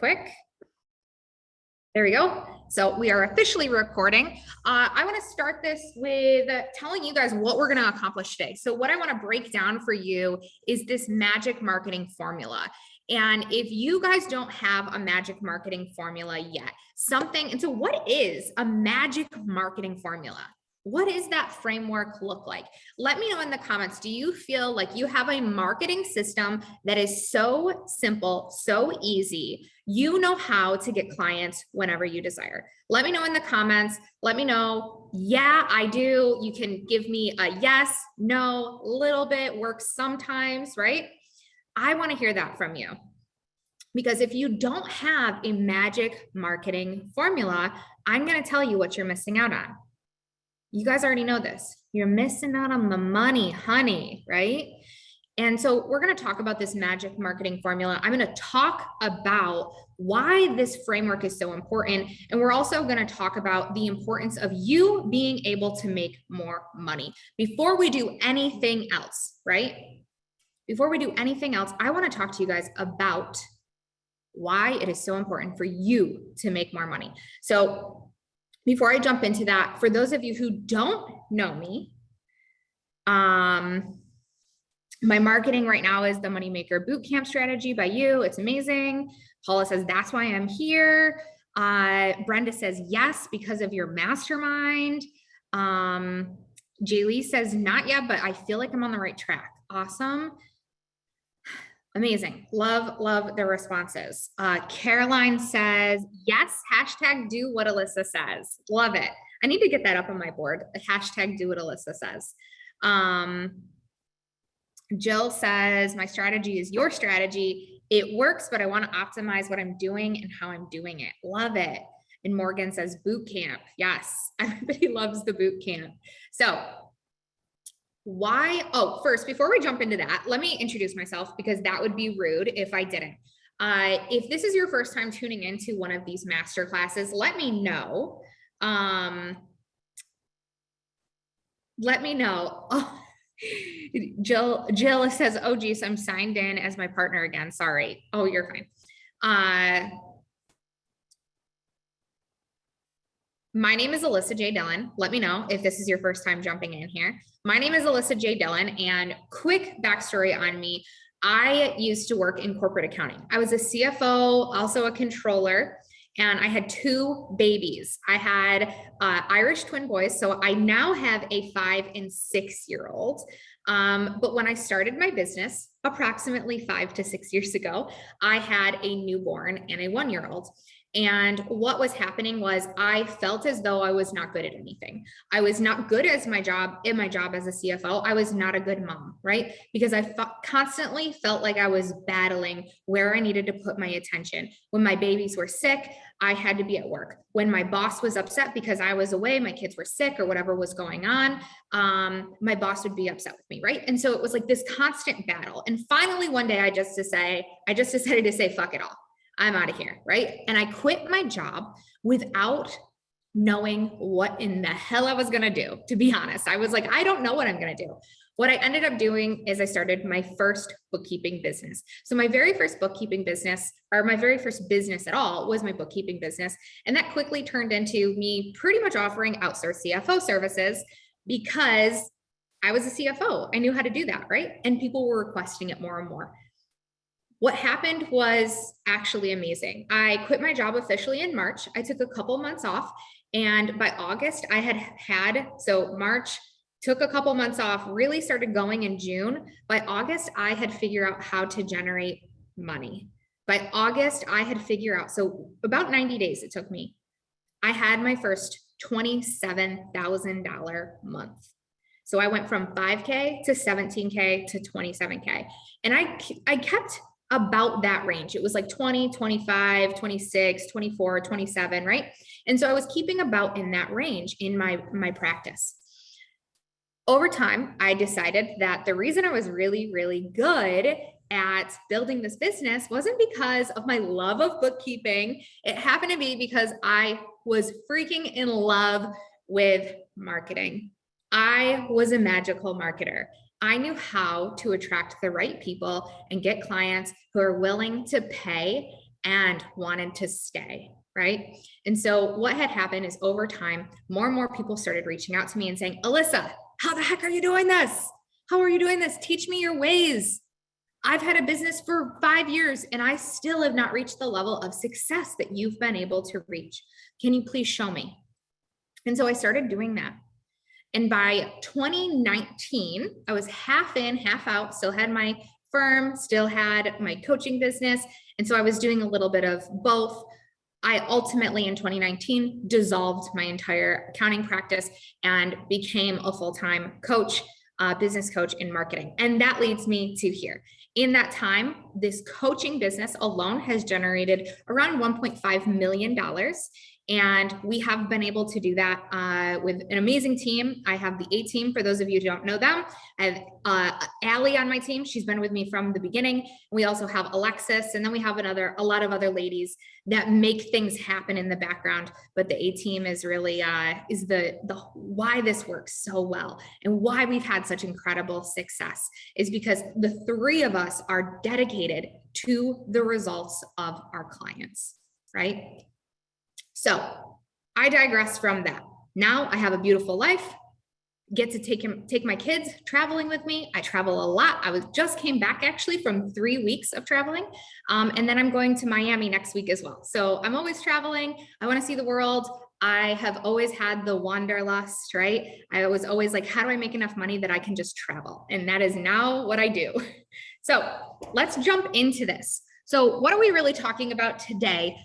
quick. There we go. So we are officially recording. I want to start this with telling you guys what we're going to accomplish today. So what I want to break down for you is this magic marketing formula. And if you guys don't have a magic marketing formula yet, and so what is a magic marketing formula? What does that framework look like? Let me know in the comments. Do you feel like you have a marketing system that is so simple, so easy? You know how to get clients whenever you desire. Let me know in the comments. Let me know, yeah, I do. You can give me a yes, no, little bit works sometimes, right? I want to hear that from you. Because if you don't have a magic marketing formula, I'm going to tell you what you're missing out on. You guys already know this. You're missing out on the money, honey, right? And so we're going to talk about this magic marketing formula. I'm going to talk about why this framework is so important. And we're also going to talk about the importance of you being able to make more money before we do anything else, right? Before we do anything else, I want to talk to you guys about why it is so important for you to make more money. So before I jump into that, for those of you who don't know me, my marketing right now is the Moneymaker Bootcamp Strategy by You. It's amazing. Paula says, that's why I'm here. Brenda says, yes, because of your mastermind. Jaylee says, not yet, but I feel like I'm on the right track. Awesome. Amazing. Love the responses. Caroline says, yes, hashtag do what Alyssa says. Love it. I need to get that up on my board. Hashtag do what Alyssa says. Jill says, my strategy is your strategy. It works, but I want to optimize what I'm doing and how I'm doing it. Love it. And Morgan says, boot camp. Yes, everybody loves the boot camp. So why? Oh, first, before we jump into that, let me introduce myself because that would be rude if I didn't. If this is your first time tuning into one of these master classes, let me know. Let me know. Oh, Jill says, oh, geez, I'm signed in as my partner again. Sorry. Oh, you're fine. My name is Alyssa J. Dillon. Let me know if this is your first time jumping in here. My name is Alyssa J. Dillon, and quick backstory on me. I used to work in corporate accounting. I was a CFO, also a controller, and I had two babies. I had Irish twin boys, so I now have a 5 and 6 year old. But when I started my business, approximately 5 to 6 years ago, I had a newborn and a 1 year old. And what was happening was I felt as though I was not good at anything. I was not good at my job as a CFO. I was not a good mom, right? Because I constantly felt like I was battling where I needed to put my attention. When my babies were sick, I had to be at work. When my boss was upset because I was away, my kids were sick or whatever was going on, my boss would be upset with me, right? And so it was like this constant battle. And finally, one day I just decided to say, fuck it all. I'm out of here, right? And I quit my job without knowing what in the hell I was going to do. To be honest, I was like, I don't know what I'm going to do. What I ended up doing is I started my first bookkeeping business. So my very first bookkeeping business, or my very first business at all, was my bookkeeping business. And that quickly turned into me pretty much offering outsourced CFO services because I was a CFO. I knew how to do that, right? And people were requesting it more and more. What happened was actually amazing. I quit my job officially in March. I took a couple months off, and by August so March, took a couple months off, really started going in June. By August, I had figured out how to generate money. By August, I had figured out, so about 90 days it took me. I had my first $27,000 month. So I went from 5K to 17K to 27K. And I kept about that range. It was like 20, 25, 26, 24, 27, right? And so I was keeping about in that range in my practice. Over time, I decided that the reason I was really, really good at building this business wasn't because of my love of bookkeeping. It happened to be because I was freaking in love with marketing. I was a magical marketer. I knew how to attract the right people and get clients who are willing to pay and wanted to stay, right? And so what had happened is over time, more and more people started reaching out to me and saying, Alyssa, how the heck are you doing this? How are you doing this? Teach me your ways. I've had a business for 5 years and I still have not reached the level of success that you've been able to reach. Can you please show me? And so I started doing that. And by 2019, I was half in, half out, still had my firm, still had my coaching business. And so I was doing a little bit of both. I ultimately in 2019 dissolved my entire accounting practice and became a full-time coach, business coach in marketing. And that leads me to here. In that time, this coaching business alone has generated around $1.5 million. And we have been able to do that with an amazing team. I have the A team, for those of you who don't know them. I have Allie on my team. She's been with me from the beginning. We also have Alexis, and then we have a lot of other ladies that make things happen in the background. But the A team is really is the why this works so well and why we've had such incredible success is because the three of us are dedicated to the results of our clients, right? So I digress from that. Now I have a beautiful life, get to take my kids traveling with me. I travel a lot. Just came back actually from 3 weeks of traveling. And then I'm going to Miami next week as well. So I'm always traveling. I want to see the world. I have always had the wanderlust, right? I was always like, how do I make enough money that I can just travel? And that is now what I do. So let's jump into this. So what are we really talking about today?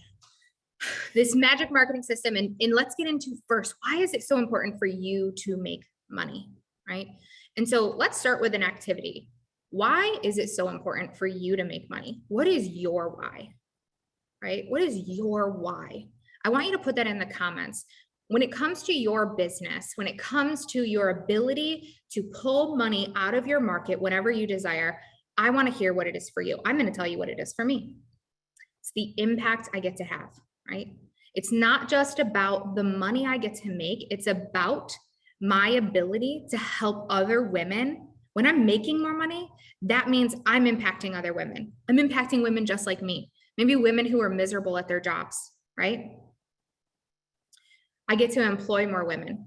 This magic marketing system. And let's get into first, why is it so important for you to make money, right? And so let's start with an activity. Why is it so important for you to make money? What is your why, right? What is your why? I want you to put that in the comments. When it comes to your business, when it comes to your ability to pull money out of your market whenever you desire, I want to hear what it is for you. I'm going to tell you what it is for me. It's the impact I get to have. Right? It's not just about the money I get to make. It's about my ability to help other women. When I'm making more money, that means I'm impacting other women. I'm impacting women just like me, maybe women who are miserable at their jobs, right? I get to employ more women.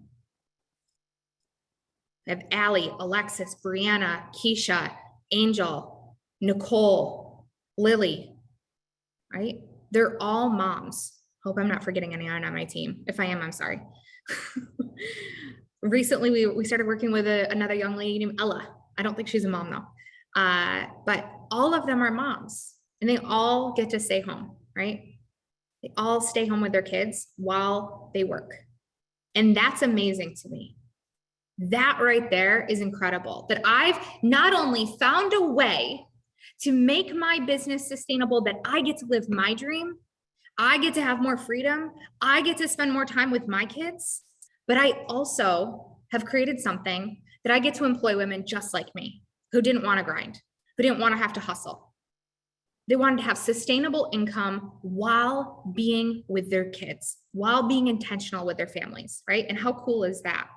I have Allie, Alexis, Brianna, Keisha, Angel, Nicole, Lily, right? They're all moms. Hope I'm not forgetting anyone on my team. If I am, I'm sorry. Recently, we started working with another young lady named Ella. I don't think she's a mom though. But all of them are moms and they all get to stay home, right? They all stay home with their kids while they work. And that's amazing to me. That right there is incredible that I've not only found a way to make my business sustainable, that I get to live my dream, I get to have more freedom, I get to spend more time with my kids, but I also have created something that I get to employ women just like me, who didn't want to grind, who didn't want to have to hustle. They wanted to have sustainable income while being with their kids, while being intentional with their families, right? And how cool is that?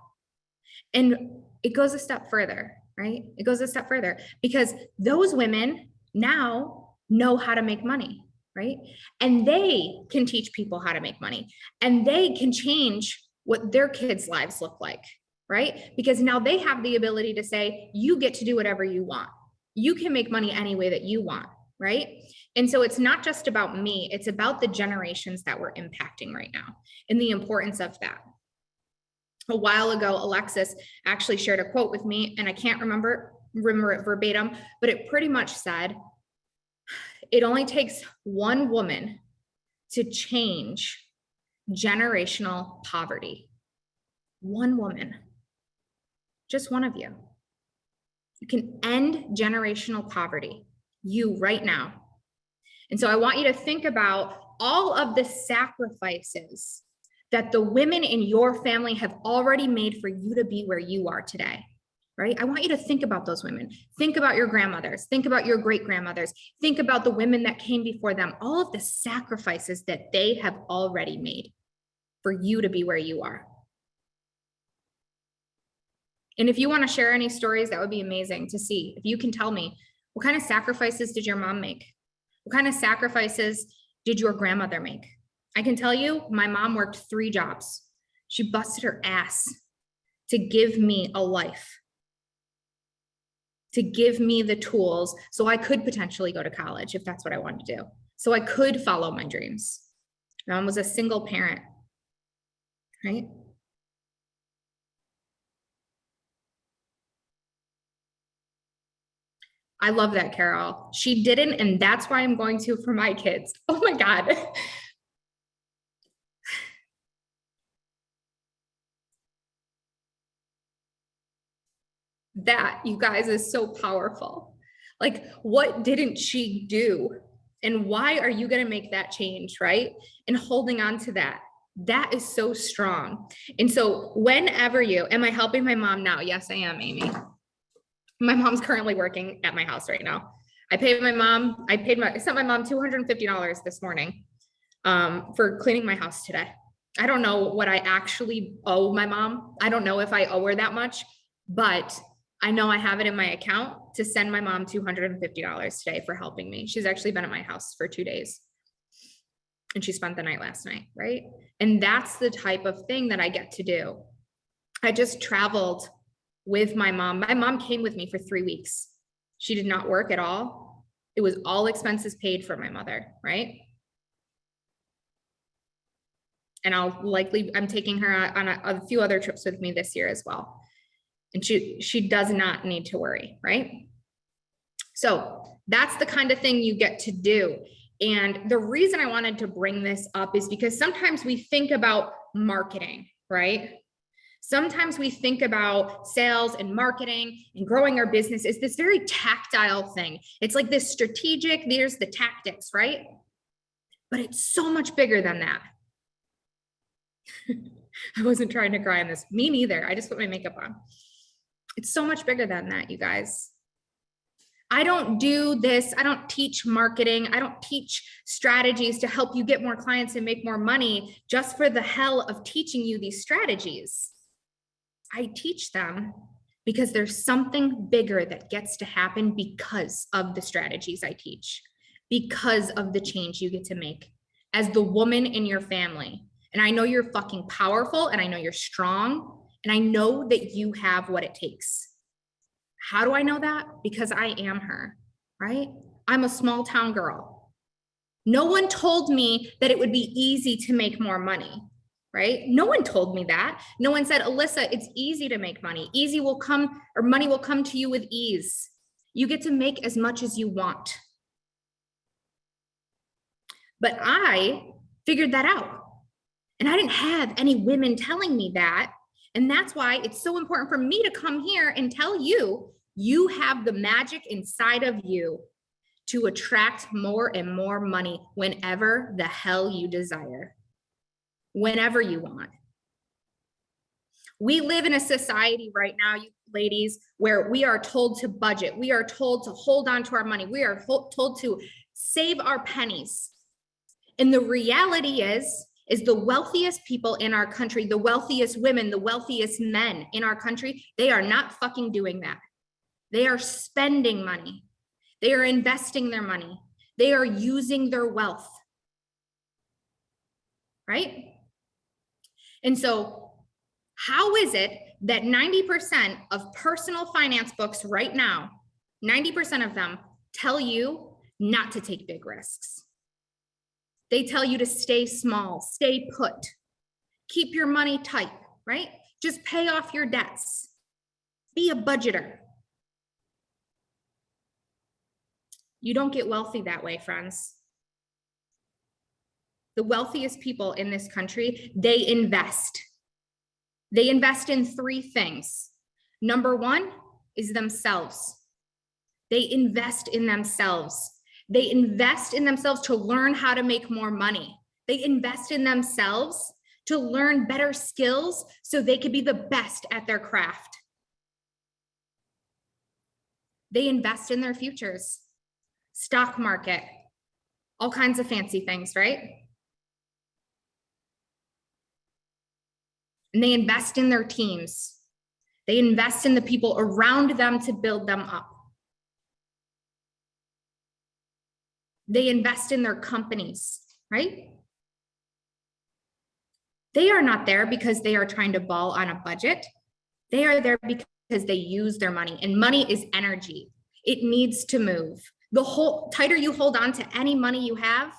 And it goes a step further, right? It goes a step further because those women now know how to make money, right? And they can teach people how to make money and they can change what their kids' lives look like, right? Because now they have the ability to say, you get to do whatever you want. You can make money any way that you want, right? And so it's not just about me, it's about the generations that we're impacting right now and the importance of that. A while ago, Alexis actually shared a quote with me, and I can't remember it verbatim, but it pretty much said, it only takes one woman to change generational poverty. One woman, just one of you. You can end generational poverty, you right now. And so I want you to think about all of the sacrifices that the women in your family have already made for you to be where you are today. Right? I want you to think about those women. Think about your grandmothers. Think about your great grandmothers. Think about the women that came before them, all of the sacrifices that they have already made for you to be where you are. And if you want to share any stories, that would be amazing to see. If you can tell me, what kind of sacrifices did your mom make? What kind of sacrifices did your grandmother make? I can tell you, my mom worked 3 jobs. She busted her ass to give me a life, to give me the tools so I could potentially go to college if that's what I wanted to do. So I could follow my dreams. My mom was a single parent, right? I love that, Carol. She didn't, and that's why I'm going to for my kids. Oh my God. That, you guys, is so powerful. Like, what didn't she do? And why are you going to make that change, right? And holding on to that. That is so strong. And so, whenever you, am I helping my mom now? Yes, I am, Amy. My mom's currently working at my house right now. I sent my mom $250 this morning for cleaning my house today. I don't know what I actually owe my mom. I don't know if I owe her that much, but I know I have it in my account to send my mom $250 today for helping me. She's actually been at my house for 2 days. And she spent the night last night, right? And that's the type of thing that I get to do. I just traveled with my mom. My mom came with me for 3 weeks. She did not work at all. It was all expenses paid for my mother, right? And I'm taking her on a few other trips with me this year as well. And she does not need to worry, right? So that's the kind of thing you get to do. And the reason I wanted to bring this up is because sometimes we think about marketing, right? Sometimes we think about sales and marketing and growing our business as this very tactile thing. It's like this strategic, there's the tactics, right? But it's so much bigger than that. I wasn't trying to cry on this. Me neither. I just put my makeup on. It's so much bigger than that, you guys. I don't do this. I don't teach marketing. I don't teach strategies to help you get more clients and make more money just for the hell of teaching you these strategies. I teach them because there's something bigger that gets to happen because of the strategies I teach, because of the change you get to make as the woman in your family. And I know you're fucking powerful, and I know you're strong, and I know that you have what it takes. How do I know that? Because I am her, right? I'm a small town girl. No one told me that it would be easy to make more money, right? No one told me that. No one said, Alyssa, it's easy to make money. Easy will come, or money will come to you with ease. You get to make as much as you want. But I figured that out. And I didn't have any women telling me that. And that's why it's so important for me to come here and tell you, you have the magic inside of you to attract more and more money whenever the hell you desire, whenever you want. We live in a society right now, you ladies, where we are told to budget. We are told to hold on to our money. We are told to save our pennies. And the reality is the wealthiest people in our country, the wealthiest women, the wealthiest men in our country, they are not fucking doing that. They are spending money. They are investing their money. They are using their wealth, right? And so how is it that 90% of personal finance books right now, 90% of them tell you not to take big risks? They tell you to stay small, stay put, keep your money tight, right? Just pay off your debts. Be a budgeter. You don't get wealthy that way, friends. The wealthiest people in this country, they invest. They invest in 3 things. Number 1 is themselves. They invest in themselves. They invest in themselves to learn how to make more money. They invest in themselves to learn better skills so they could be the best at their craft. They invest in their futures, stock market, all kinds of fancy things, right? And they invest in their teams. They invest in the people around them to build them up. They invest in their companies. right? They are not there because they are trying to ball on a budget. They are there because they use their money, and money is energy. It needs to move. The whole tighter you hold on to any money you have,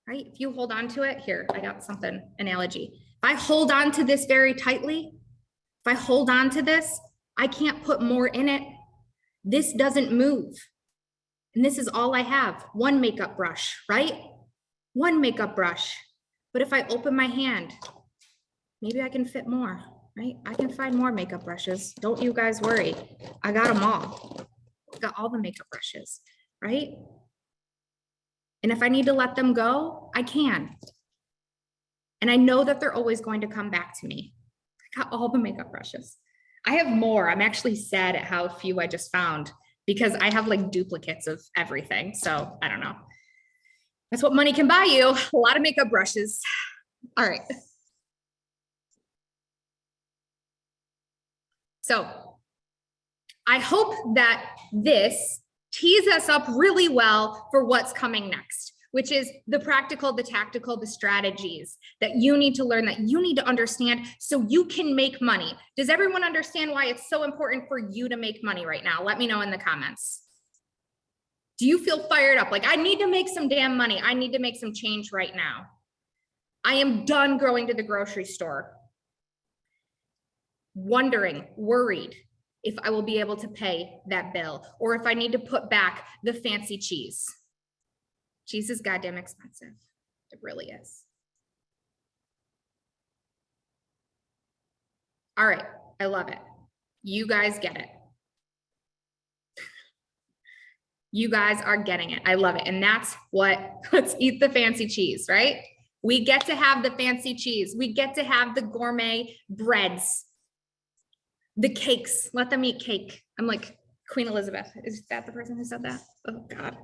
right? If you hold on to it, here, I got something, analogy. If I hold on to this very tightly, if I hold on to this, I can't put more in it. This doesn't move. And this is all I have, one makeup brush, right? One makeup brush. But if I open my hand, maybe I can fit more, right? I can find more makeup brushes. Don't you guys worry. I got them all. I got all the makeup brushes, right? And if I need to let them go, I can. And I know that they're always going to come back to me. I got all the makeup brushes. I have more. I'm actually sad at how few I just found because I have like duplicates of everything. So I don't know. That's what money can buy you. A lot of makeup brushes. All right. So I hope that this tees us up really well for what's coming next, which is the practical, the tactical, the strategies that you need to learn, that you need to understand so you can make money. Does everyone understand why it's so important for you to make money right now? Let me know in the comments. Do you feel fired up? Like, I need to make some damn money. I need to make some change right now. I am done going to the grocery store, wondering, worried if I will be able to pay that bill or if I need to put back the fancy cheese. Cheese is goddamn expensive. It really is. All right, I love it. You guys get it. You guys are getting it. I love it. And that's what, let's eat the fancy cheese, right? We get to have the fancy cheese. We get to have the gourmet breads, the cakes. Let them eat cake. I'm like, Queen Elizabeth. Is that the person who said that? Oh God,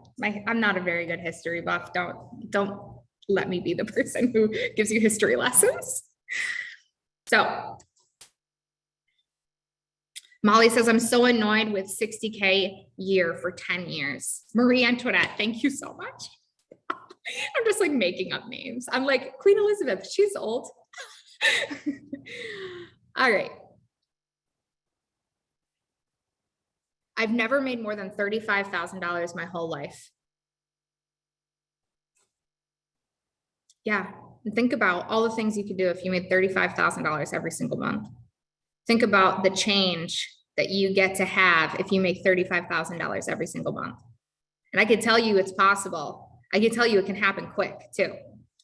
I'm not a very good history buff. Don't let me be the person who gives you history lessons. So Molly says, I'm so annoyed with 60K year for 10 years. Marie Antoinette, thank you so much. I'm just like making up names. I'm like, Queen Elizabeth, she's old. All right. I've never made more than $35,000 my whole life. Yeah. And think about all the things you could do if you made $35,000 every single month. Think about the change that you get to have if you make $35,000 every single month. And I can tell you it's possible. I can tell you it can happen quick too.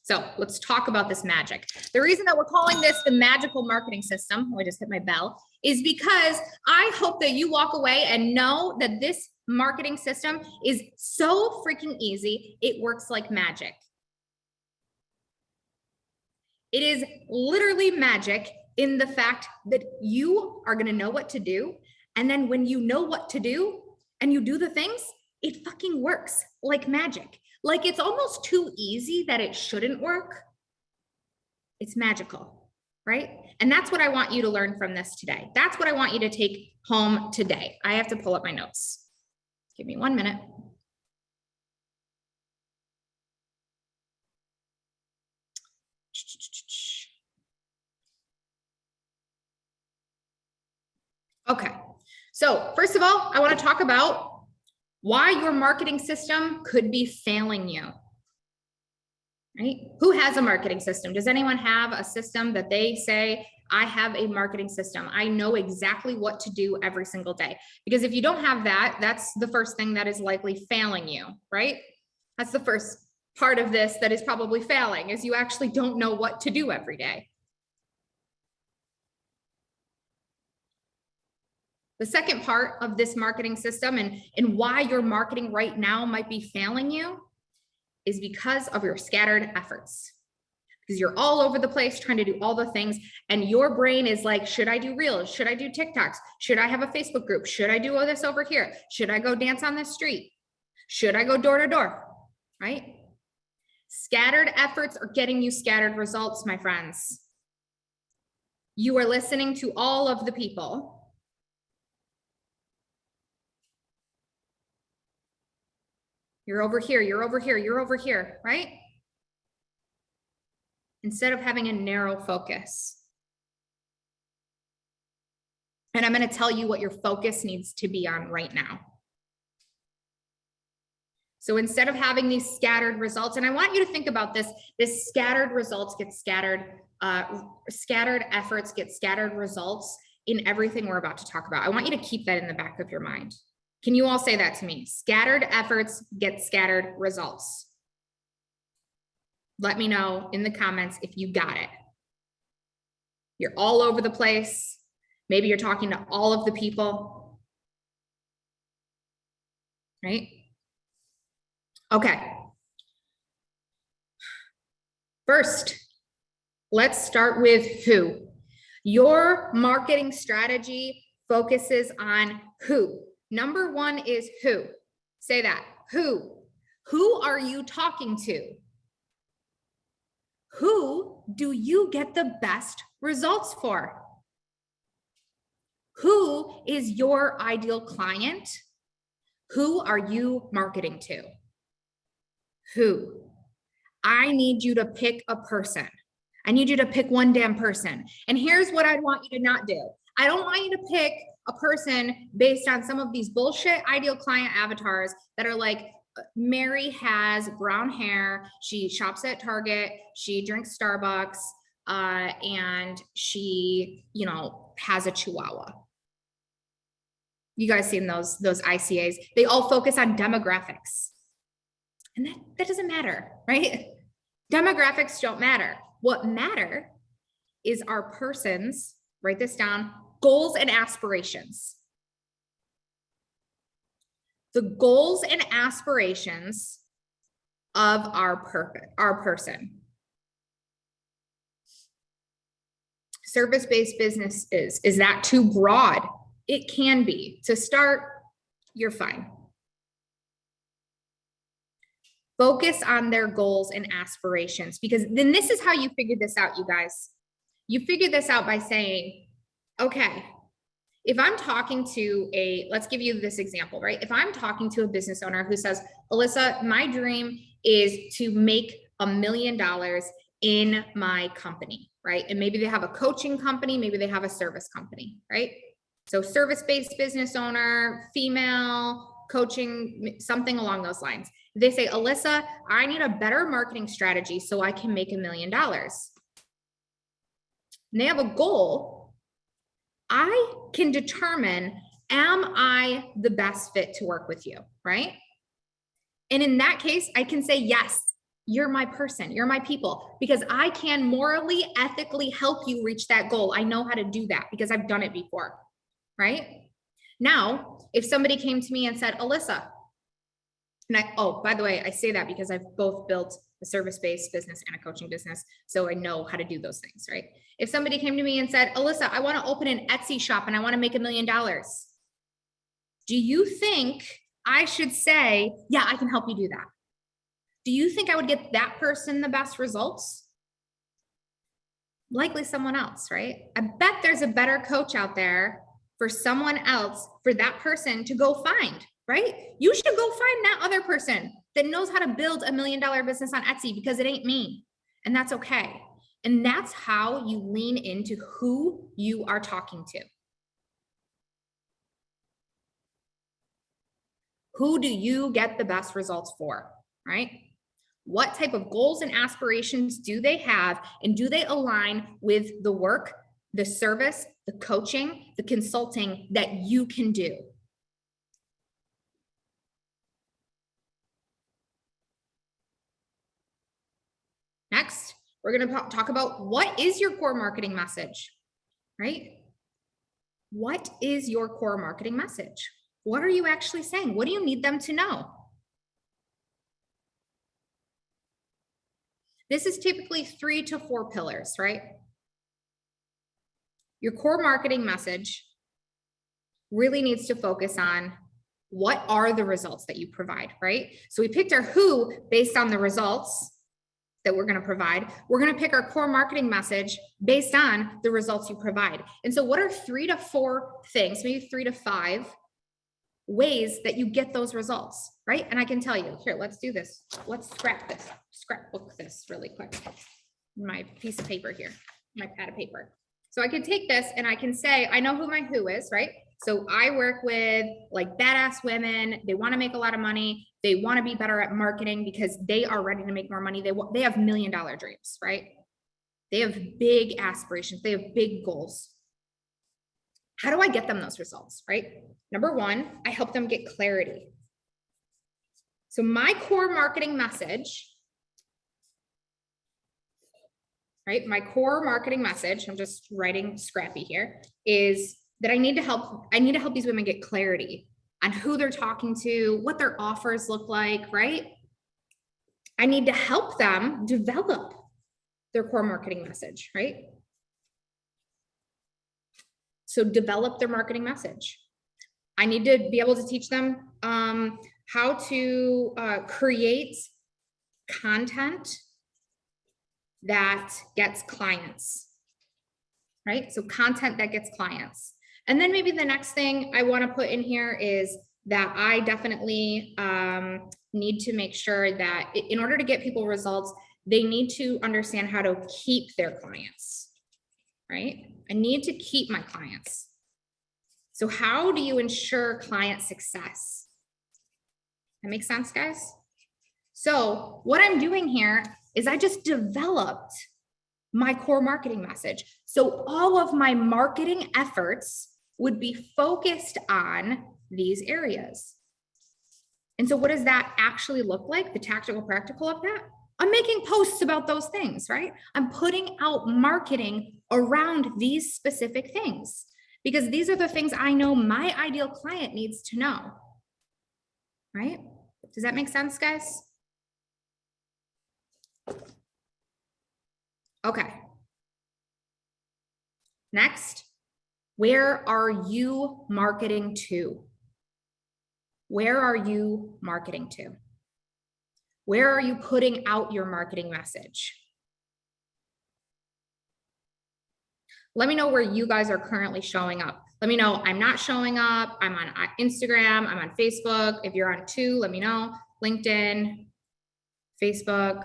So let's talk about this magic. The reason that we're calling this the magical marketing system, oh, I just hit my bell, is because I hope that you walk away and know that this marketing system is so freaking easy. It works like magic. It is literally magic in the fact that you are going to know what to do. And then when you know what to do and you do the things, it fucking works like magic. Like it's almost too easy that it shouldn't work. It's magical, right? And that's what I want you to learn from this today. That's what I want you to take home today. I have to pull up my notes. Give me 1 minute. Okay. So first of all, I want to talk about why your marketing system could be failing you. Right? Who has a marketing system? Does anyone have a system that they say, I have a marketing system. I know exactly what to do every single day. Because if you don't have that, that's the first thing that is likely failing you, right? That's the first part of this that is probably failing, is you actually don't know what to do every day. The second part of this marketing system and why your marketing right now might be failing you is because of your scattered efforts. Because you're all over the place trying to do all the things, and your brain is like, should I do Reels? Should I do TikToks? Should I have a Facebook group? Should I do all this over here? Should I go dance on the street? Should I go door to door? Right? Scattered efforts are getting you scattered results, my friends. You are listening to all of the people. You're over here, you're over here, you're over here, right? instead of having a narrow focus. And I'm going to tell you what your focus needs to be on right now. So instead of having these scattered results, and I want you to think about this scattered results get scattered, scattered efforts get scattered results in everything we're about to talk about. I want you to keep that in the back of your mind. Can you all say that to me? Scattered efforts get scattered results. Let me know in the comments if you got it. You're all over the place. Maybe you're talking to all of the people, right? Okay. First, let's start with who. Your marketing strategy focuses on who. Number one is who. Say that. Who. Who are you talking to? Who do you get the best results for? Who is your ideal client? Who are you marketing to? Who? I need you to pick a person. I need you to pick one damn person. And here's what I want you to not do. I don't want you to pick a person based on some of these bullshit ideal client avatars that are like, Mary has brown hair, she shops at Target, she drinks Starbucks, and she, has a Chihuahua. You guys seen those ICAs? They all focus on demographics. And that doesn't matter, right? Demographics don't matter. What matter is our person's, write this down, goals and aspirations. The goals and aspirations of our person. Service-based business is that too broad? It can be. To start, you're fine. Focus on their goals and aspirations, because then this is how you figure this out, you guys. You figure this out by saying, okay, if I'm talking to let's give you this example, right? If I'm talking to a business owner who says, Alyssa, my dream is to make $1 million in my company, right? And maybe they have a coaching company, maybe they have a service company, right? So service-based business owner, female, coaching, something along those lines. They say, Alyssa, I need a better marketing strategy so I can make $1 million. And they have a goal. I can determine, am I the best fit to work with you, right? And in that case, I can say, yes, you're my person, you're my people, because I can morally, ethically help you reach that goal. I know how to do that because I've done it before, right? Now, if somebody came to me and said, Alyssa, and by the way, I say that because I've both built a service-based business and a coaching business, so I know how to do those things, right? If somebody came to me and said, Alyssa, I want to open an Etsy shop and I want to make $1 million. Do you think I should say, yeah, I can help you do that? Do you think I would get that person the best results? Likely someone else, right? I bet there's a better coach out there for someone else, for that person to go find, right? You should go find that other person that knows how to build $1 million business on Etsy, because it ain't me. And that's okay. And that's how you lean into who you are talking to. Who do you get the best results for, right? What type of goals and aspirations do they have? And do they align with the work, the service, the coaching, the consulting that you can do? Next, we're going to talk about what is your core marketing message, right? What is your core marketing message? What are you actually saying? What do you need them to know? This is typically 3 to 4 pillars, right? Your core marketing message really needs to focus on what are the results that you provide, right? So we picked our who based on the results that we're going to provide. We're going to pick our core marketing message based on the results you provide. And so what are 3 to 4 things, maybe 3 to 5 ways that you get those results, right? And I can tell you, here, let's do this. Let's scrapbook this really quick. my piece of paper here, my pad of paper. So I can take this and I can say, I know who my who is, right? So I work with like badass women. They want to make a lot of money. They want to be better at marketing because they are ready to make more money. They have $1 million dreams, right? They have big aspirations. They have big goals. How do I get them those results, right? Number one, I help them get clarity. So my core marketing message, right? My core marketing message, I'm just writing scrappy here, is that I need to help these women get clarity on who they're talking to, what their offers look like, right? I need to help them develop their core marketing message, right? So develop their marketing message. I need to be able to teach them how to create content that gets clients, right? So content that gets clients. And then maybe the next thing I want to put in here is that I definitely need to make sure that in order to get people results, they need to understand how to keep their clients, right? I need to keep my clients. So how do you ensure client success? That makes sense, guys? So what I'm doing here is I just developed my core marketing message. So all of my marketing efforts would be focused on these areas. And so what does that actually look like? The tactical practical of that? I'm making posts about those things, right? I'm putting out marketing around these specific things because these are the things I know my ideal client needs to know, right? Does that make sense, guys? Okay. Next, where are you marketing to? Where are you marketing to? Where are you putting out your marketing message? Let me know where you guys are currently showing up. Let me know I'm not showing up. I'm on Instagram. I'm on Facebook. If you're on two, let me know. LinkedIn, Facebook,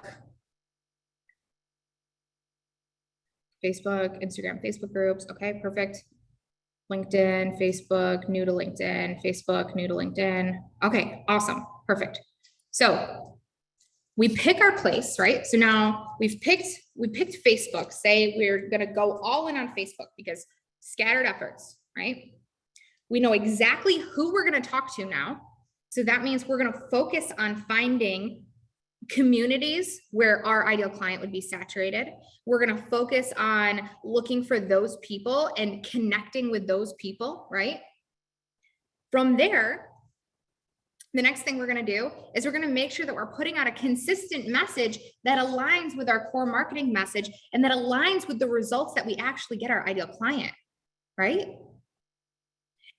Instagram, Facebook groups. Okay, perfect. LinkedIn, Facebook, new to LinkedIn, Facebook, new to LinkedIn. Okay, awesome, perfect. So we pick our place, right? So now we picked Facebook. Say we're gonna go all in on Facebook because scattered efforts, right? We know exactly who we're gonna talk to now. So that means we're gonna focus on finding communities where our ideal client would be saturated. We're going to focus on looking for those people and connecting with those people, right? From there, the next thing we're going to do is we're going to make sure that we're putting out a consistent message that aligns with our core marketing message and that aligns with the results that we actually get our ideal client, right?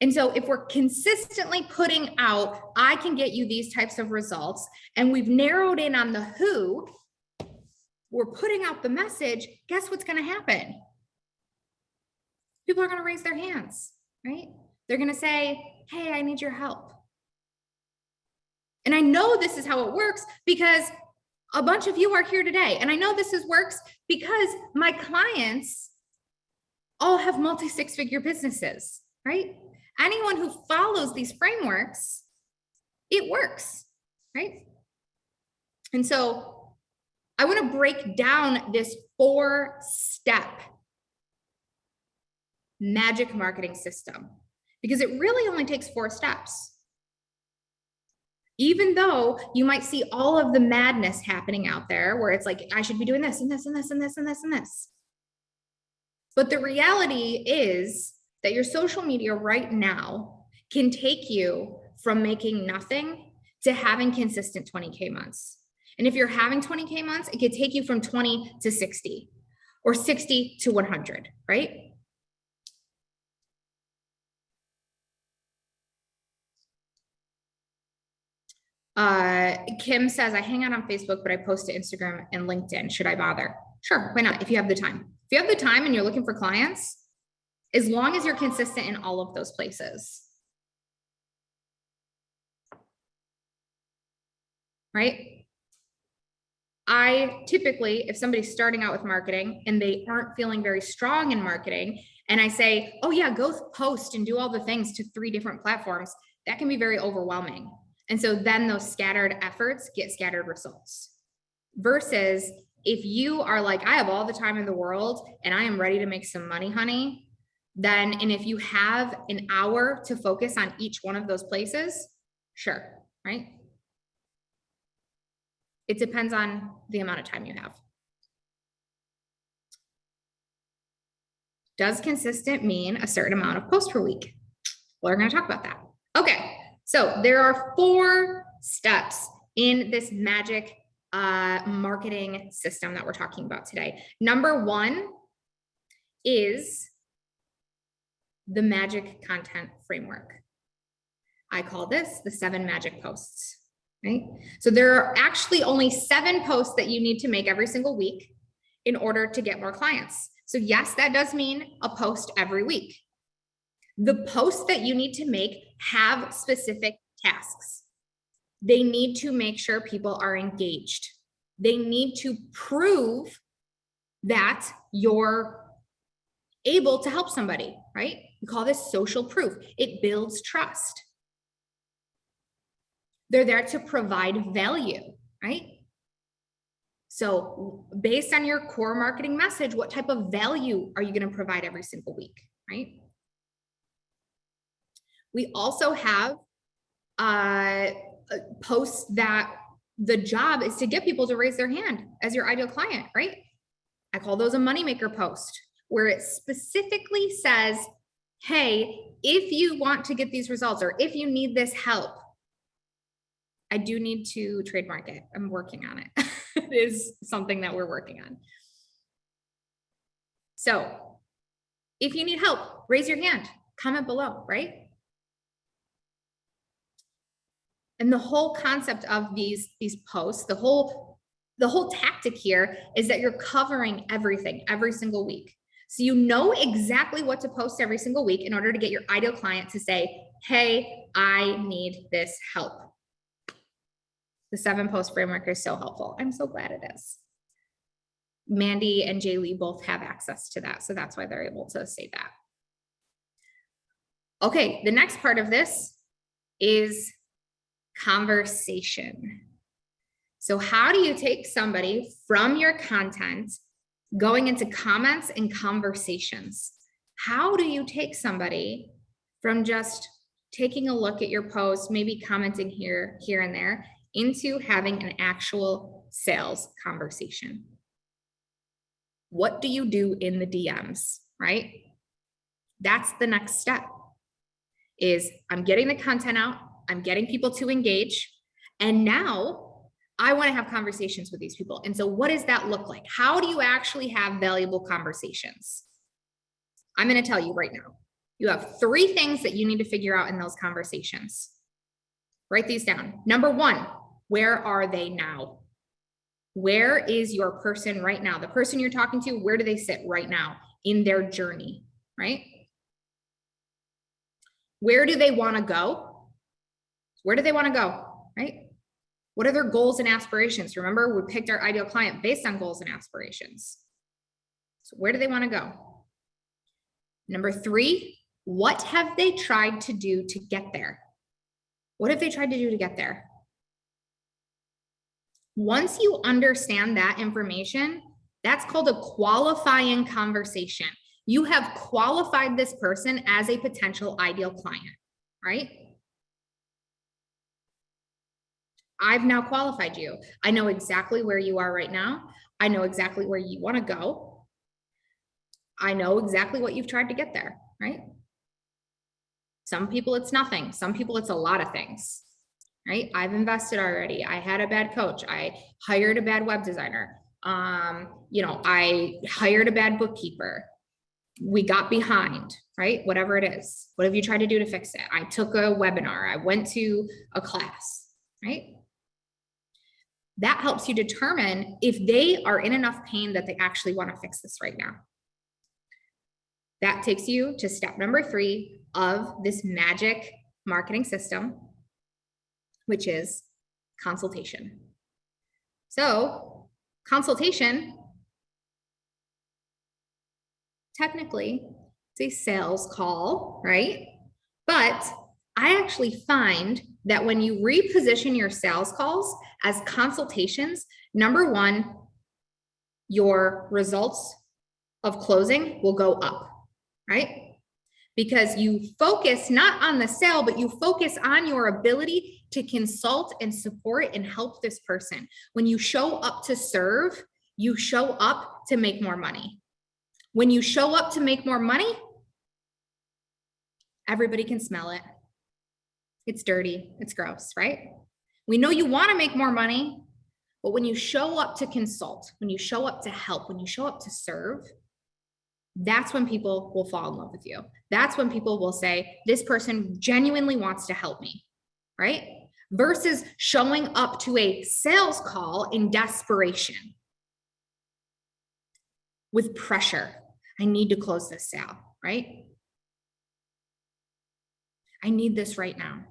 And so if we're consistently putting out, I can get you these types of results, and we've narrowed in on the who, we're putting out the message, guess what's going to happen? People are going to raise their hands, right? They're going to say, hey, I need your help. And I know this is how it works because a bunch of you are here today. And I know this works because my clients all have multi-six-figure businesses, right? Anyone who follows these frameworks, it works, right? And so I want to break down this 4-step magic marketing system because it really only takes 4 steps. Even though you might see all of the madness happening out there where it's like, I should be doing this and this and this and this and this and this. But the reality is that your social media right now can take you from making nothing to having consistent 20K months. And if you're having 20K months, it could take you from 20 to 60 or 60 to 100, right? Kim says, I hang out on Facebook, but I post to Instagram and LinkedIn. Should I bother? Sure, why not? If you have the time. If you have the time and you're looking for clients, as long as you're consistent in all of those places. Right? I typically, if somebody's starting out with marketing and they aren't feeling very strong in marketing, and I say, oh yeah, go post and do all the things to 3 different platforms, that can be very overwhelming. And so then those scattered efforts get scattered results. Versus if you are like, I have all the time in the world and I am ready to make some money, honey, then, and if you have an hour to focus on each one of those places, sure, right? It depends on the amount of time you have. Does consistent mean a certain amount of posts per week? We're going to talk about that. Okay, so there are 4 steps in this magic marketing system that we're talking about today. Number 1 is the magic content framework. I call this the 7 magic posts, right? So there are actually only 7 posts that you need to make every single week in order to get more clients. So yes, that does mean a post every week. The posts that you need to make have specific tasks. They need to make sure people are engaged. They need to prove that you're able to help somebody, right? We call this social proof. It builds trust. They're there to provide value, right? So based on your core marketing message, what type of value are you going to provide every single week, right? We also have posts that the job is to get people to raise their hand as your ideal client, right? I call those a moneymaker post, where it specifically says, hey, if you want to get these results or if you need this help, I do need to trademark it. I'm working on it. It is something that we're working on. So if you need help, raise your hand, comment below, right? And the whole concept of these posts, the whole tactic here is that you're covering everything every single week. So you know exactly what to post every single week in order to get your ideal client to say, hey, I need this help. The 7 post framework is so helpful. I'm so glad it is. Mandy and Jay Lee both have access to that. So that's why they're able to say that. Okay, the next part of this is conversation. So how do you take somebody from your content going into comments and conversations? How do you take somebody from just taking a look at your post, maybe commenting here and there, into having an actual sales conversation? What do you do in the DMs, right? That's the next step. Is I'm getting the content out, I'm getting people to engage, and now I want to have conversations with these people. And so what does that look like? How do you actually have valuable conversations? I'm going to tell you right now. You have 3 things that you need to figure out in those conversations. Write these down. Number 1, where are they now? Where is your person right now? The person you're talking to, where do they sit right now in their journey, right? Where do they want to go? Where do they want to go, right? What are their goals and aspirations? Remember, we picked our ideal client based on goals and aspirations. So where do they want to go? Number 3, what have they tried to do to get there? What have they tried to do to get there? Once you understand that information, that's called a qualifying conversation. You have qualified this person as a potential ideal client, right? I've now qualified you. I know exactly where you are right now. I know exactly where you want to go. I know exactly what you've tried to get there, right? Some people it's nothing. Some people it's a lot of things, right? I've invested already. I had a bad coach. I hired a bad web designer. I hired a bad bookkeeper. We got behind, right? Whatever it is. What have you tried to do to fix it? I took a webinar. I went to a class, right? That helps you determine if they are in enough pain that they actually want to fix this right now. That takes you to step number 3 of this magic marketing system, which is consultation. So Consultation, technically, it's a sales call, right? But I actually find that when you reposition your sales calls as consultations, number one, your results of closing will go up, right? Because you focus not on the sale, but you focus on your ability to consult and support and help this person. When you show up to serve, you show up to make more money. When you show up to make more money, everybody can smell it. It's dirty, it's gross, right? We know you want to make more money, but when you show up to consult, when you show up to help, when you show up to serve, that's when people will fall in love with you. That's when people will say, this person genuinely wants to help me, right? Versus showing up to a sales call in desperation with pressure. I need to close this sale, right? I need this right now.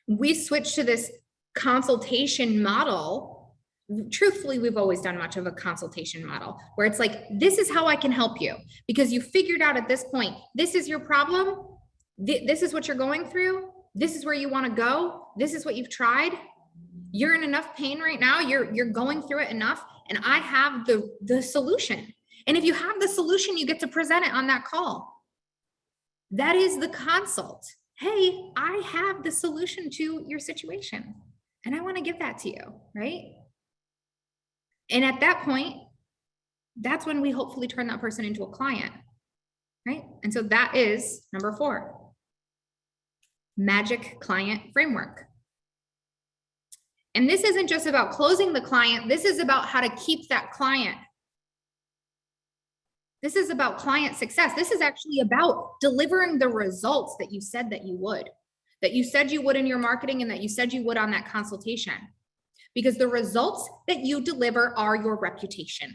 We switched to this consultation model. Truthfully, we've always done much of a consultation model where it's like, this is how I can help you because you figured out at this point, this is your problem. This is what you're going through. This is where you want to go. This is what you've tried. You're in enough pain right now. You're going through it enough. And I have the solution. And if you have the solution, you get to present it on that call. That is the consult. Hey, I have the solution to your situation and I want to give that to you, right? And at that point, that's when we hopefully turn that person into a client, right? And so that is number 4, magic client framework. And this isn't just about closing the client. This is about how to keep that client. This is about client success. This is actually about delivering the results that you said that you would in your marketing and that you said you would on that consultation. Because the results that you deliver are your reputation.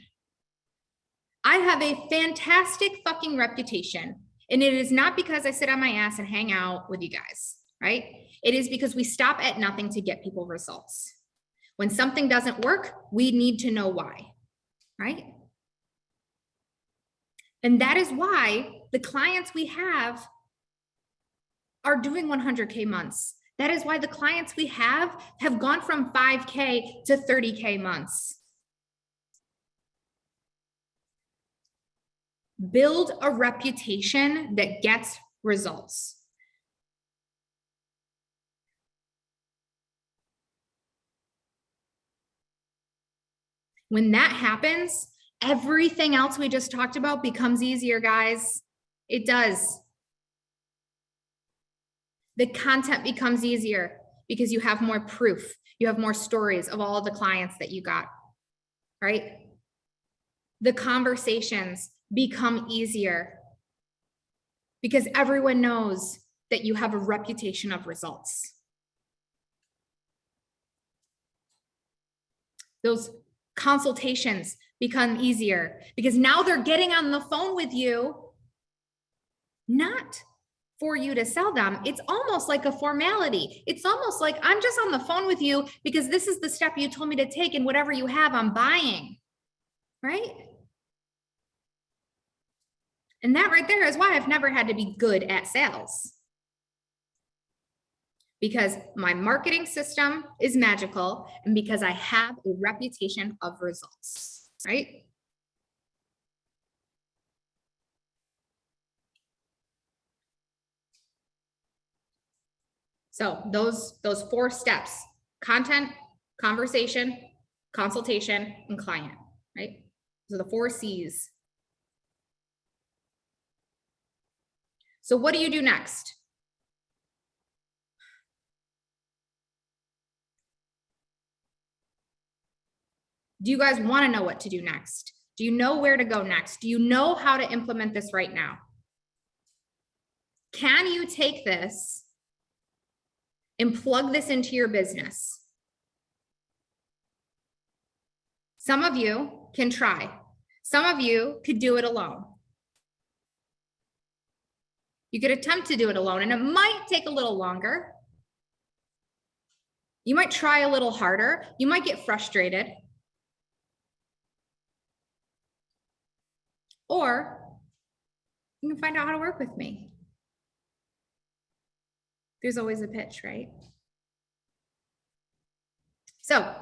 I have a fantastic fucking reputation. And it is not because I sit on my ass and hang out with you guys, right? It is because we stop at nothing to get people results. When something doesn't work, we need to know why, right? And that is why the clients we have are doing 100K months. That is why the clients we have gone from 5K to 30K months. Build a reputation that gets results. When that happens, everything else we just talked about becomes easier, guys. It does. The content becomes easier because you have more proof. You have more stories of all the clients that you got, right? The conversations become easier because everyone knows that you have a reputation of results. Those consultations become easier because now they're getting on the phone with you, not for you to sell them. It's almost like a formality. It's almost like I'm just on the phone with you because this is the step you told me to take and whatever you have, I'm buying, right? And that right there is why I've never had to be good at sales. Because my marketing system is magical and because I have a reputation of results, right? So those 4 steps: content, conversation, consultation, and client, right? So the 4 C's. So what do you do next? Do you guys want to know what to do next? Do you know where to go next? Do you know how to implement this right now? Can you take this and plug this into your business? Some of you can try. Some of you could do it alone. You could attempt to do it alone, and it might take a little longer. You might try a little harder. You might get frustrated. Or you can find out how to work with me. There's always a pitch, right? So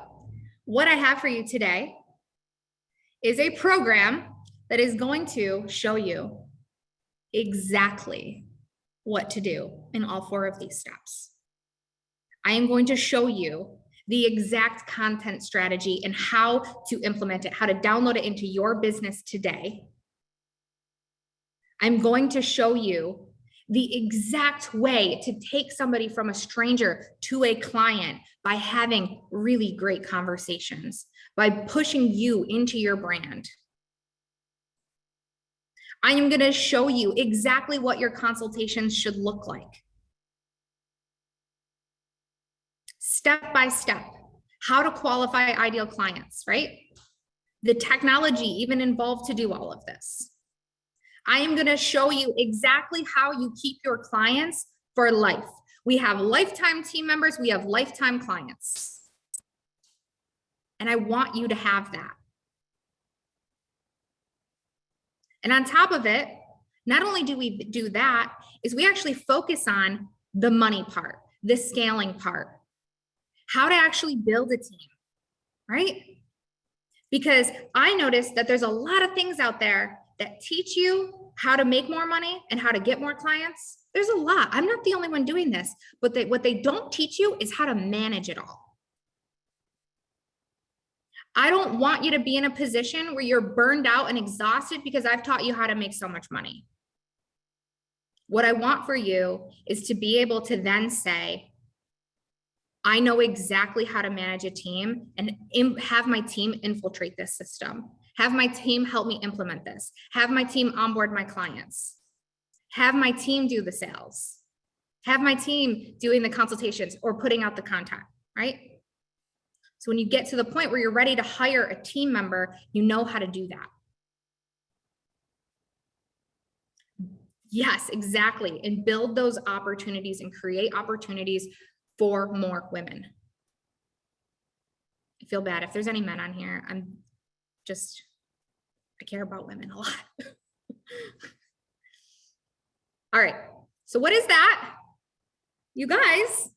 what I have for you today is a program that is going to show you exactly what to do in all 4 of these steps. I am going to show you the exact content strategy and how to implement it, how to download it into your business today. I'm going to show you the exact way to take somebody from a stranger to a client by having really great conversations, by pushing you into your brand. I am going to show you exactly what your consultations should look like. Step by step, how to qualify ideal clients, right? The technology even involved to do all of this. I am going to show you exactly how you keep your clients for life. We have lifetime team members, we have lifetime clients. And I want you to have that. And on top of it, not only do we do that, is we actually focus on the money part, the scaling part, how to actually build a team, right? Because I noticed that there's a lot of things out there that teach you how to make more money and how to get more clients. There's a lot. I'm not the only one doing this, but what they don't teach you is how to manage it all. I don't want you to be in a position where you're burned out and exhausted because I've taught you how to make so much money. What I want for you is to be able to then say, I know exactly how to manage a team and have my team infiltrate this system. Have my team help me implement this. Have my team onboard my clients. Have my team do the sales. Have my team doing the consultations or putting out the content, right? So when you get to the point where you're ready to hire a team member, you know how to do that. Yes, exactly. And build those opportunities and create opportunities for more women. I feel bad if there's any men on here. I care about women a lot. All right. So what is that? You guys,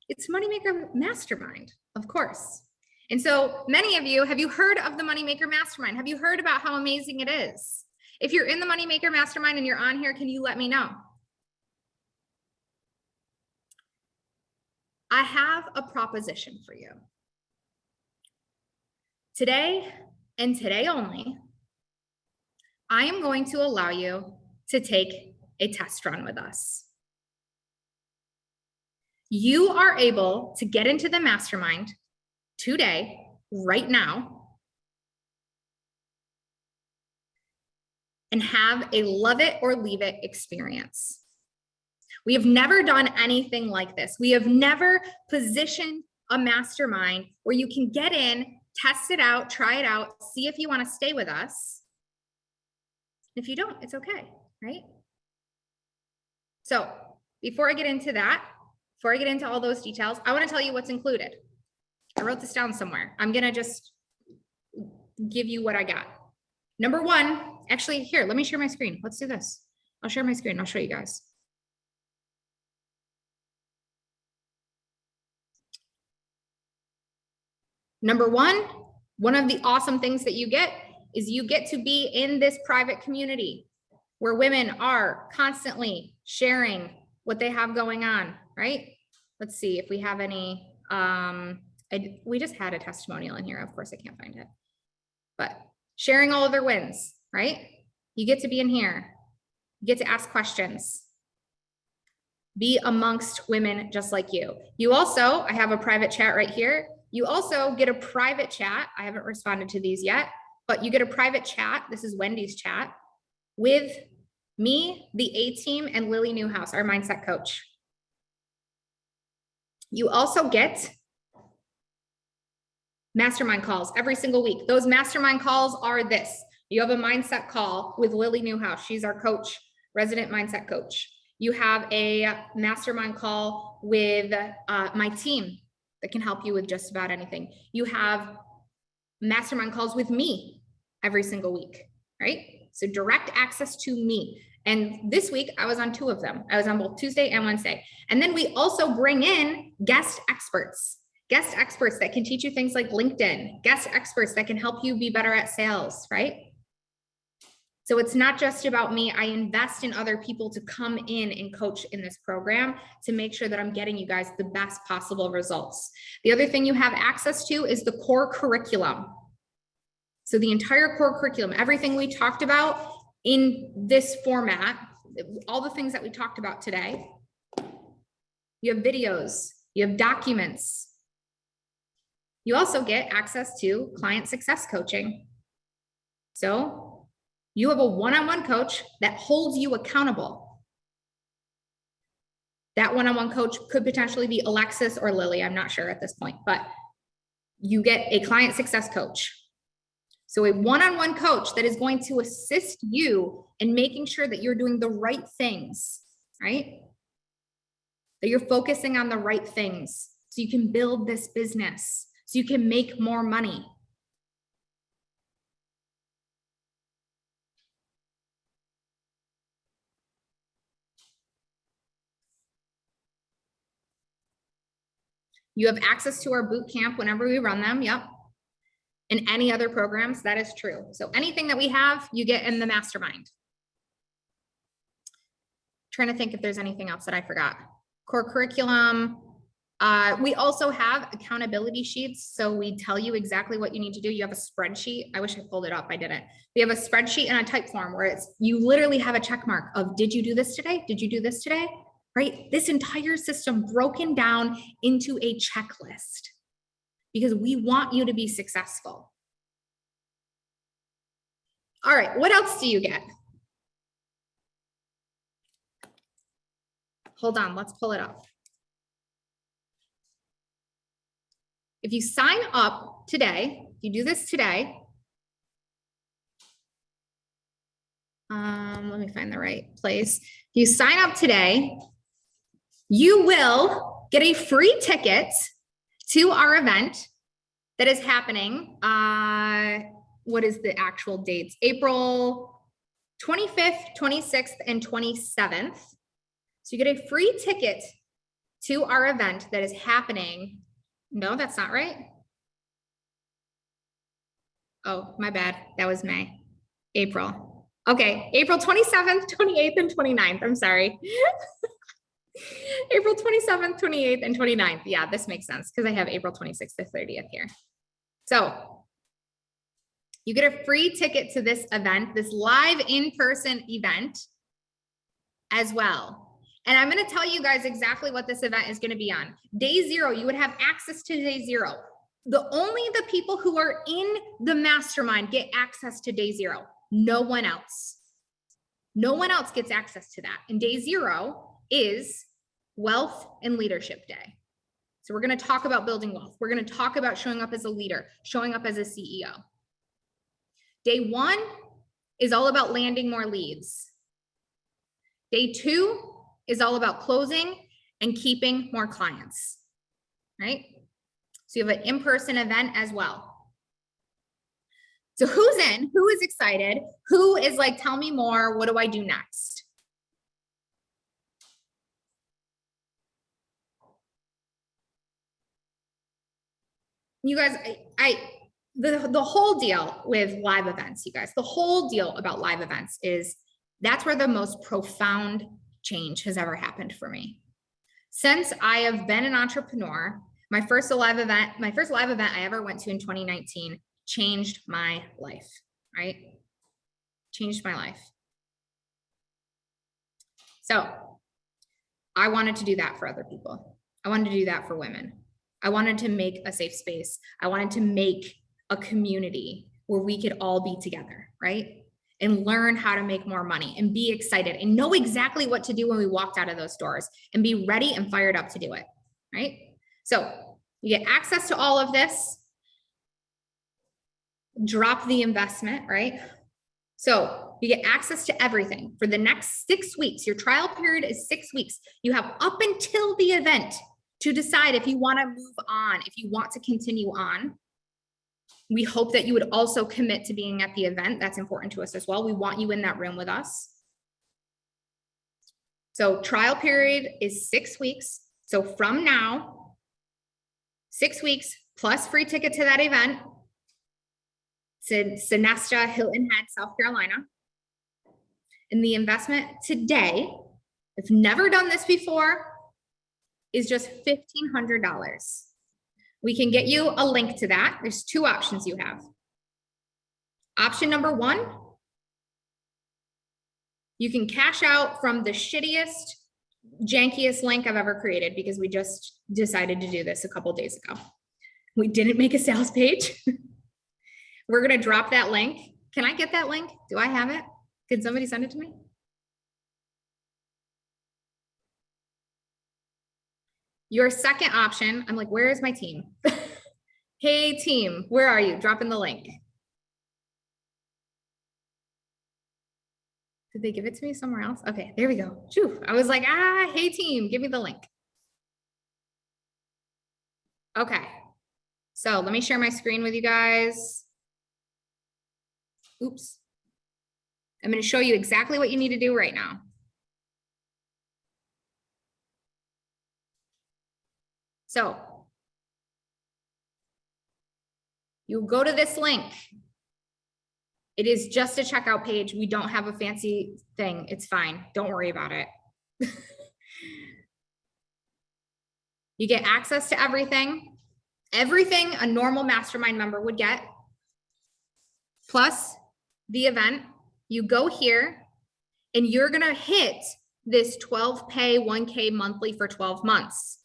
it's Moneymaker Mastermind, of course. And so many of you, have you heard of the Moneymaker Mastermind? Have you heard about how amazing it is? If you're in the Moneymaker Mastermind and you're on here, can you let me know? I have a proposition for you. Today and today only, I am going to allow you to take a test run with us. You are able to get into the mastermind today, right now, and have a love it or leave it experience. We have never done anything like this. We have never positioned a mastermind where you can get in, test it out, try it out, see if you want to stay with us. If you don't, it's okay, right? So before I get into that, before I get into all those details, I want to tell you what's included. I wrote this down somewhere. I'm going to just give you what I got. Number one, actually here, let me share my screen. Let's do this. I'll share my screen. I'll show you guys. Number one of the awesome things that you get is you get to be in this private community where women are constantly sharing what they have going on, right? Let's see if we have any, we just had a testimonial in here. Of course, I can't find it, but sharing all of their wins, right? You get to be in here. You get to ask questions. Be amongst women just like you. You also, I have a private chat right here. You also get a private chat. I haven't responded to these yet, but you get a private chat. This is Wendy's chat with me, the A-team, and Lily Newhouse, our mindset coach. You also get mastermind calls every single week. Those mastermind calls are this. You have a mindset call with Lily Newhouse. She's our coach, resident mindset coach. You have a mastermind call with my team, that can help you with just about anything. You have mastermind calls with me every single week, right? So direct access to me. And this week I was on 2 of them. I was on both Tuesday and Wednesday. And then we also bring in guest experts that can teach you things like LinkedIn, guest experts that can help you be better at sales, right? So it's not just about me. I invest in other people to come in and coach in this program to make sure that I'm getting you guys the best possible results. The other thing you have access to is the core curriculum. So the entire core curriculum, everything we talked about in this format, all the things that we talked about today, you have videos, you have documents. You also get access to client success coaching. So you have a one-on-one coach that holds you accountable. That one-on-one coach could potentially be Alexis or Lily. I'm not sure at this point, but you get a client success coach. So a one-on-one coach that is going to assist you in making sure that you're doing the right things, right? That you're focusing on the right things so you can build this business, so you can make more money. You have access to our boot camp whenever we run them. Yep. And any other programs, that is true. So anything that we have, you get in the mastermind. Trying to think if there's anything else that I forgot. Core curriculum. We also have accountability sheets. So we tell you exactly what you need to do. You have a spreadsheet. I wish I pulled it up. I didn't. We have a spreadsheet and a type form where it's, you literally have a check mark of, did you do this today? Did you do this today? Right? This entire system broken down into a checklist because we want you to be successful. All right, what else do you get? Hold on, let's pull it up. If you sign up today, you do this today. Let me find the right place. If you sign up today, you will get a free ticket to our event that is happening. What is the actual dates? April 25th, 26th, and 27th. So you get a free ticket to our event that is happening. No, that's not right. Oh, my bad. That was May. April. Okay, April 27th, 28th, and 29th. I'm sorry. April 27th, 28th, and 29th. Yeah, this makes sense because I have April 26th to 30th here. So you get a free ticket to this event, this live in-person event as well. And I'm going to tell you guys exactly what this event is going to be on. Day 0, you would have access to day 0. Only the people who are in the mastermind get access to day 0. No one else. No one else gets access to that. And day 0 is Wealth and Leadership Day. So we're going to talk about building wealth. We're going to talk about showing up as a leader, showing up as a CEO. Day 1 is all about landing more leads. Day 2 is all about closing and keeping more clients, right? So you have an in-person event as well. So who's in? Who is excited? Who is like, tell me more, what do I do next? You guys, the whole deal with live events, you guys, the whole deal about live events is that's where the most profound change has ever happened for me. Since I have been an entrepreneur, my first live event I ever went to in 2019 changed my life, right? Changed my life. So I wanted to do that for other people. I wanted to do that for women. I wanted to make a safe space. I wanted to make a community where we could all be together, right? And learn how to make more money and be excited and know exactly what to do when we walked out of those doors and be ready and fired up to do it, right? So you get access to all of this. Drop the investment, right? So you get access to everything for the next 6 weeks. Your trial period is 6 weeks. You have up until the event to decide if you want to move on, if you want to continue on. We hope that you would also commit to being at the event. That's important to us as well. We want you in that room with us. So trial period is 6 weeks. So from now, 6 weeks plus free ticket to that event to Sonesta Hilton Head, South Carolina. And the investment today, if never done this before, is just $1,500. We can get you a link to that. There's 2 options you have. Option number 1, you can cash out from the shittiest, jankiest link I've ever created because we just decided to do this a couple days ago. We didn't make a sales page. We're going to drop that link. Can I get that link? Do I have it? Can somebody send it to me? Your second option, I'm like, where is my team? Hey team, where are you? Drop in the link. Did they give it to me somewhere else? Okay, there we go. Phew. I was like, hey team, give me the link. Okay, so let me share my screen with you guys. Oops. I'm going to show you exactly what you need to do right now. So you go to this link. It is just a checkout page. We don't have a fancy thing. It's fine. Don't worry about it. You get access to everything a normal mastermind member would get, plus the event. You go here and you're going to hit this 12 pay 1K monthly for 12 months.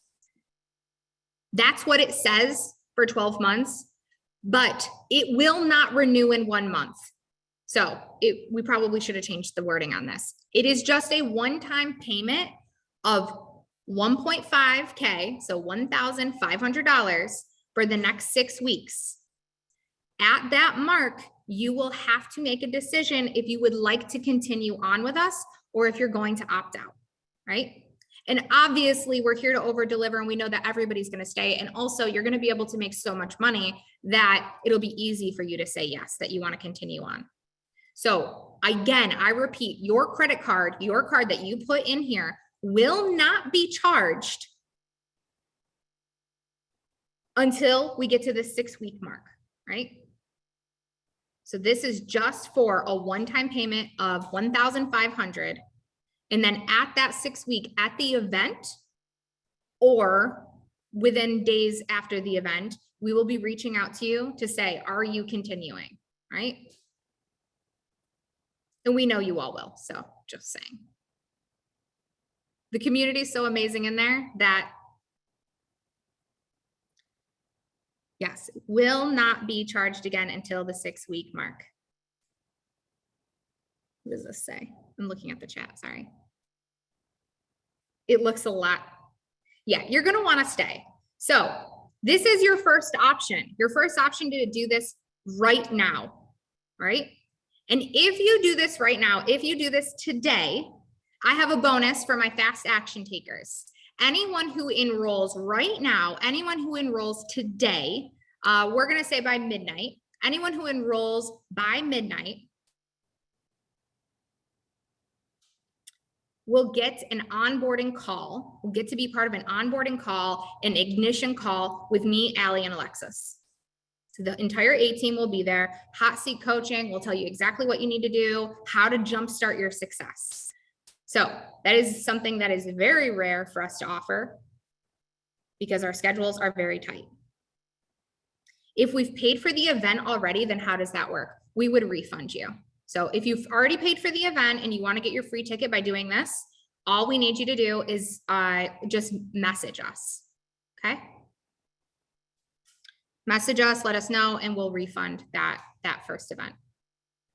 That's what it says for 12 months, but it will not renew in 1 month. So we probably should have changed the wording on this. It is just a one-time payment of 1.5K, so $1,500 for the next 6 weeks. At that mark, you will have to make a decision if you would like to continue on with us or if you're going to opt out, right? And obviously we're here to over deliver and we know that everybody's going to stay. And also you're going to be able to make so much money that it'll be easy for you to say yes, that you want to continue on. So again, I repeat, your credit card, your card that you put in here will not be charged until we get to the 6-week mark, right? So this is just for a one-time payment of $1,500. And then at that 6-week at the event or within days after the event, we will be reaching out to you to say, are you continuing, right? And we know you all will, so just saying. The community is so amazing in there that, yes, will not be charged again until the 6-week mark. What does this say? I'm looking at the chat, sorry. It looks a lot. Yeah, you're going to want to stay. So this is your first option. Your first option to do this right now, right? And if you do this right now, if you do this today, I have a bonus for my fast action takers. Anyone who enrolls right now, anyone who enrolls today, we're going to say by midnight, anyone who enrolls by midnight will get an onboarding call, will get to be part of an onboarding call, an ignition call with me, Allie, and Alexis. So the entire A team will be there. Hot seat coaching will tell you exactly what you need to do, how to jumpstart your success. So that is something that is very rare for us to offer because our schedules are very tight. If we've paid for the event already, then how does that work? We would refund you. So if you've already paid for the event and you want to get your free ticket by doing this, all we need you to do is just message us, okay? Message us, let us know, and we'll refund that first event.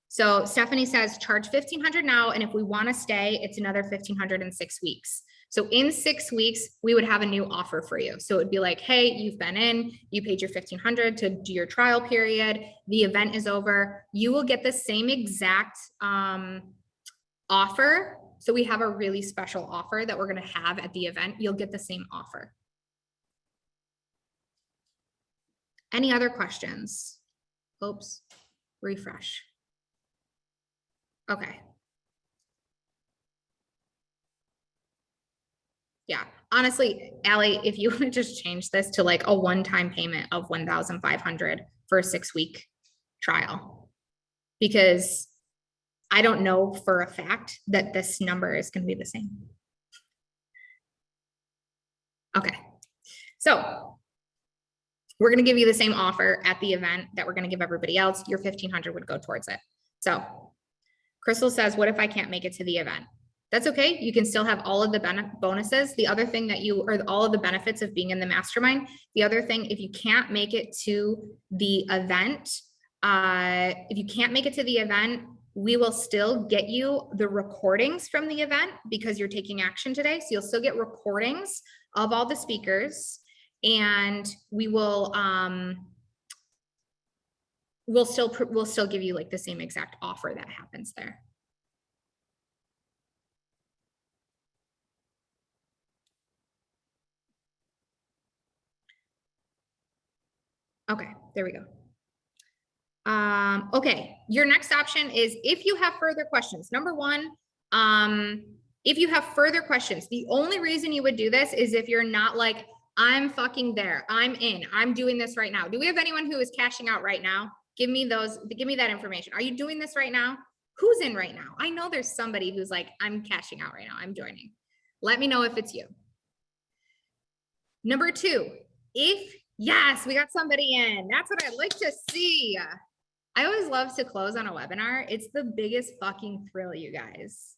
So Stephanie says, charge $1,500 now, and if we want to stay, it's another $1,500 in 6 weeks. So in 6 weeks, we would have a new offer for you. So it'd be like, hey, you've been in, you paid your $1,500 to do your trial period. The event is over. You will get the same exact offer. So we have a really special offer that we're going to have at the event. You'll get the same offer. Any other questions? Oops, refresh. Okay. Yeah, honestly, Allie, if you want to just change this to like a one-time payment of 1,500 for a 6-week trial, because I don't know for a fact that this number is going to be the same. Okay, so we're going to give you the same offer at the event that we're going to give everybody else. Your 1,500 would go towards it. So Crystal says, what if I can't make it to the event? That's okay. You can still have all of the bonuses. The other thing that you, or all of the benefits of being in the mastermind. The other thing, if you can't make it to the event, we will still get you the recordings from the event because you're taking action today. So you'll still get recordings of all the speakers, and we will, we'll still give you like the same exact offer that happens there. Okay, there we go. Okay, your next option is if you have further questions. Number one, if you have further questions, the only reason you would do this is if you're not like, I'm fucking there, I'm in, I'm doing this right now. Do we have anyone who is cashing out right now? Give me that information. Are you doing this right now? Who's in right now? I know there's somebody who's like, I'm cashing out right now, I'm joining. Let me know if it's you. Number two, yes, we got somebody in. That's what I'd like to see. I always love to close on a webinar. It's the biggest fucking thrill, you guys.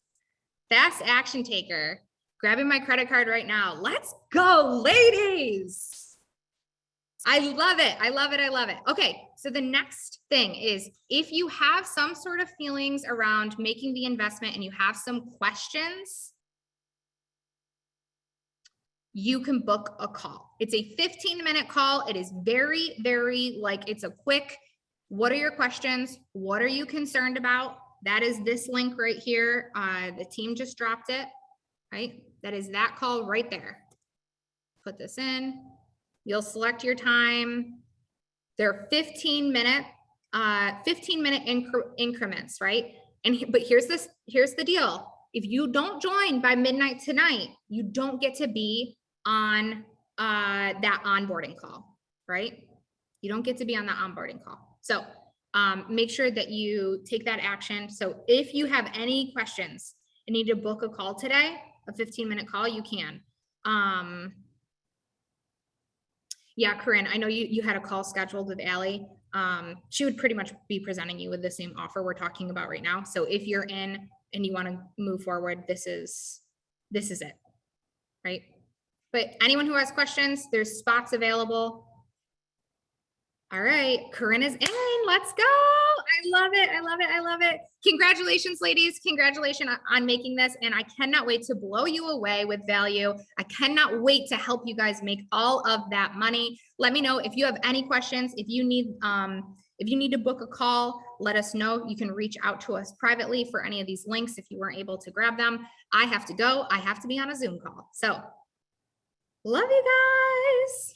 Fast action taker, grabbing my credit card right now. Let's go, ladies. I love it. I love it. I love it. Okay, so the next thing is if you have some sort of feelings around making the investment and you have some questions, you can book a call. It's a 15-minute call. It is very, very like, it's a quick, what are your questions? What are you concerned about? That is this link right here. The team just dropped it, right? That is that call right there. Put this in. You'll select your time. They're 15-minute increments, right? But here's the deal. If you don't join by midnight tonight, you don't get to be on that onboarding call, right? You don't get to be on the onboarding call. So make sure that you take that action. So if you have any questions and need to book a call today, a 15-minute call, you can. Yeah, Corinne, I know you had a call scheduled with Allie. She would pretty much be presenting you with the same offer we're talking about right now. So if you're in and you want to move forward, this is it, right? But anyone who has questions, there's spots available. All right, Corinne is in. Let's go. I love it. I love it. I love it. Congratulations, ladies. Congratulations on making this. And I cannot wait to blow you away with value. I cannot wait to help you guys make all of that money. Let me know if you have any questions. If you need to book a call, let us know. You can reach out to us privately for any of these links if you weren't able to grab them. I have to go. I have to be on a Zoom call. So love you guys.